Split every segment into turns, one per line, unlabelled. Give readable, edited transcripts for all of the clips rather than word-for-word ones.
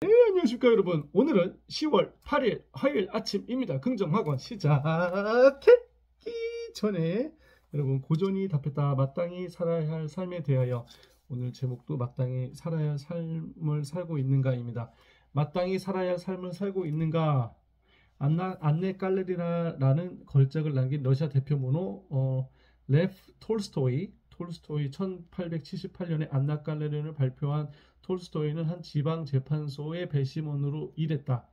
네, 안녕하십니까 여러분. 오늘은 10월 8일 화요일 아침입니다. 긍정학원 시작하기 전에 여러분, 고전이 답했다. 마땅히 살아야 할 삶에 대하여. 오늘 제목도 마땅히 살아야 할 삶을 살고 있는가입니다. 마땅히 살아야 할 삶을 살고 있는가. 안네 깔레리나라는 걸작을 남긴 러시아 대표 모노 레프 톨스토이 1878년에 안나 깔레린을 발표한 톨스토이는 한 지방 재판소의 배심원으로 일했다.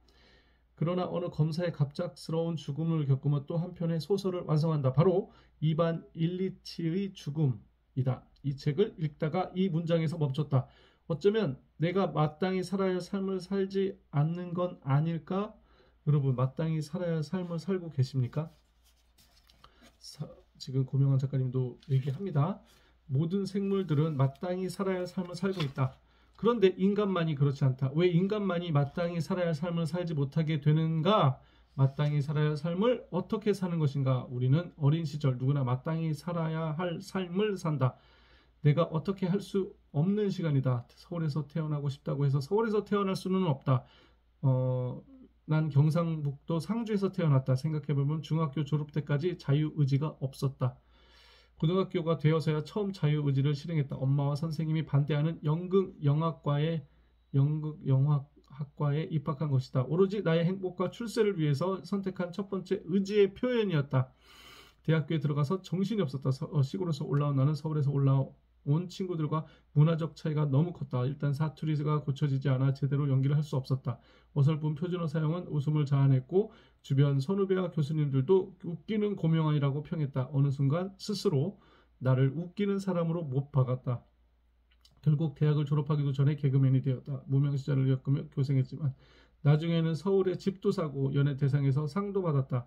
그러나 어느 검사의 갑작스러운 죽음을 겪으며 또 한편의 소설을 완성한다. 바로 이반 일리치의 죽음이다. 이 책을 읽다가 이 문장에서 멈췄다. 어쩌면 내가 마땅히 살아야 할 삶을 살지 않는 건 아닐까? 여러분, 마땅히 살아야 할 삶을 살고 계십니까? 지금 고명환 작가님도 얘기합니다. 모든 생물들은 마땅히 살아야 할 삶을 살고 있다. 그런데 인간만이 그렇지 않다. 왜 인간만이 마땅히 살아야 할 삶을 살지 못하게 되는가? 마땅히 살아야 할 삶을 어떻게 사는 것인가? 우리는 어린 시절 누구나 마땅히 살아야 할 삶을 산다. 내가 어떻게 할 수 없는 시간이다. 서울에서 태어나고 싶다고 해서 서울에서 태어날 수는 없다. 난 경상북도 상주에서 태어났다. 생각해보면 중학교 졸업 때까지 자유의지가 없었다. 고등학교가 되어서야 처음 자유의지를 실행했다. 엄마와 선생님이 반대하는 연극영화학과에 입학한 것이다. 오로지 나의 행복과 출세를 위해서 선택한 첫 번째 의지의 표현이었다. 대학교에 들어가서 정신이 없었다. 시골에서 올라온 나는 서울에서 올라온 친구들과 문화적 차이가 너무 컸다. 일단 사투리가 고쳐지지 않아 제대로 연기를 할 수 없었다. 어설픈 표준어 사용은 웃음을 자아냈고 주변 선후배와 교수님들도 웃기는 고명환이라고 평했다. 어느 순간 스스로 나를 웃기는 사람으로 못 박았다. 결국 대학을 졸업하기도 전에 개그맨이 되었다. 무명 시절을 겪으며 교생했지만 나중에는 서울에 집도 사고 연예대상에서 상도 받았다.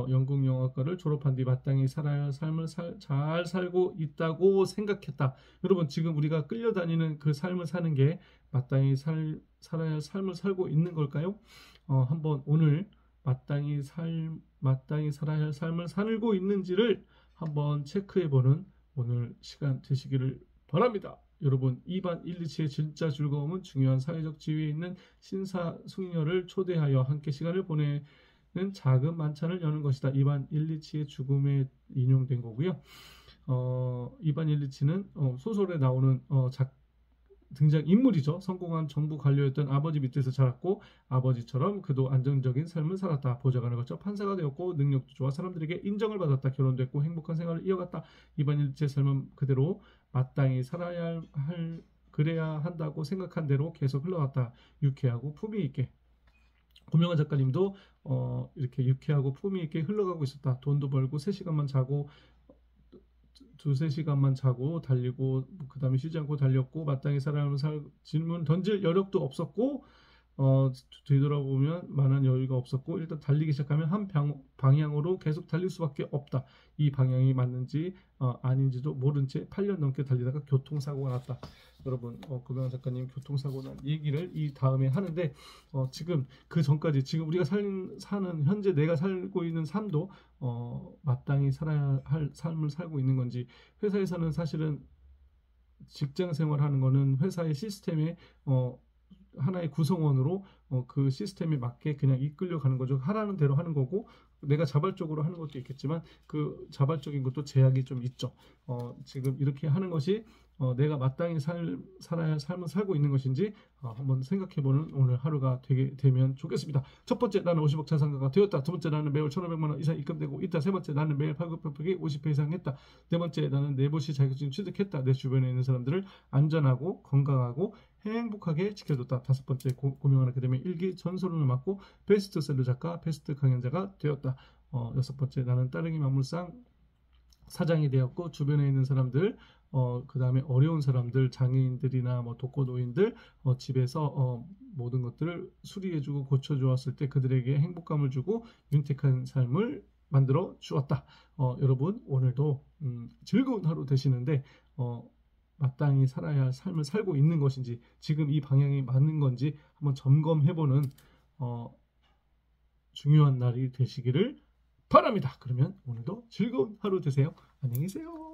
연극영화과를 졸업한 뒤 마땅히 살아야 할 삶을 잘 살고 있다고 생각했다. 여러분, 지금 우리가 끌려다니는 그 삶을 사는 게 마땅히 살아야 할 삶을 살고 있는 걸까요? 한번 오늘 마땅히 살아야 할 삶을 살고 있는지를 한번 체크해보는 오늘 시간 되시기를 바랍니다. 여러분, 2반 1리치의 진짜 즐거움은 중요한 사회적 지위에 있는 신사숙녀를 초대하여 함께 시간을 보내는 작은 만찬을 여는 것이다. 2반 1리치의 죽음에 인용된 거고요. 2반 1리치는 소설에 나오는 등장인물이죠. 성공한 정부 관료였던 아버지 밑에서 자랐고 아버지처럼 그도 안정적인 삶을 살았다. 보좌관을 거쳐 판사가 되었고 능력도 좋아 사람들에게 인정을 받았다. 결혼도 했고 행복한 생활을 이어갔다. 2반 1리치의 삶은 그대로 마땅히 살아야 그래야 한다고 생각한 대로 계속 흘러갔다. 유쾌하고 품위 있게. 고명환 작가님도 이렇게 유쾌하고 품위 있게 흘러가고 있었다. 돈도 벌고 3시간만 자고 2-3시간만 자고 달리고 그 다음에 쉬지 않고 달렸고 마땅히 살아가면서 질문 던질 여력도 없었고 뒤돌아보면 많은 여유가 없었고 일단 달리기 시작하면 한 방향으로 계속 달릴 수밖에 없다. 이 방향이 맞는지 아닌지도 모른 채 8년 넘게 달리다가 교통사고가 났다. 여러분, 고명환 작가님 교통사고 난 얘기를 이 다음에 하는데 지금 그 전까지 지금 우리가 사는 현재 내가 살고 있는 삶도 마땅히 살아야 할 삶을 살고 있는 건지, 회사에서는 사실은 직장 생활하는 거는 회사의 시스템에 하나의 구성원으로 그 시스템에 맞게 그냥 이끌려가는 거죠. 하라는 대로 하는 거고 내가 자발적으로 하는 것도 있겠지만 그 자발적인 것도 제약이 좀 있죠. 지금 이렇게 하는 것이 내가 마땅히 살아야 할 삶을 살고 있는 것인지 한번 생각해보는 오늘 하루가 되면 좋겠습니다. 첫 번째, 나는 50억 자산가가 되었다. 두 번째, 나는 매월 1,500만 원 이상 입금되고 있다. 세 번째, 나는 매일 팔굽혀펴기 50회 이상 했다. 네 번째, 나는 내보시 자격증 취득했다. 내 주변에 있는 사람들을 안전하고 건강하고 행복하게 지켜줬다. 다섯 번째, 고명환 아카데미 일기 전설을 맡고 베스트셀러 작가, 베스트 강연자가 되었다. 여섯 번째, 나는 따릉이 만물상 사장이 되었고 주변에 있는 사람들, 그 다음에 어려운 사람들, 장애인들이나 독거노인들 집에서 모든 것들을 수리해주고 고쳐주었을 때 그들에게 행복감을 주고 윤택한 삶을 만들어 주었다. 여러분, 오늘도 즐거운 하루 되시는데 마땅히 살아야 할 삶을 살고 있는 것인지, 지금 이 방향이 맞는 건지 한번 점검해보는 중요한 날이 되시기를 바랍니다. 그러면 오늘도 즐거운 하루 되세요. 안녕히 계세요.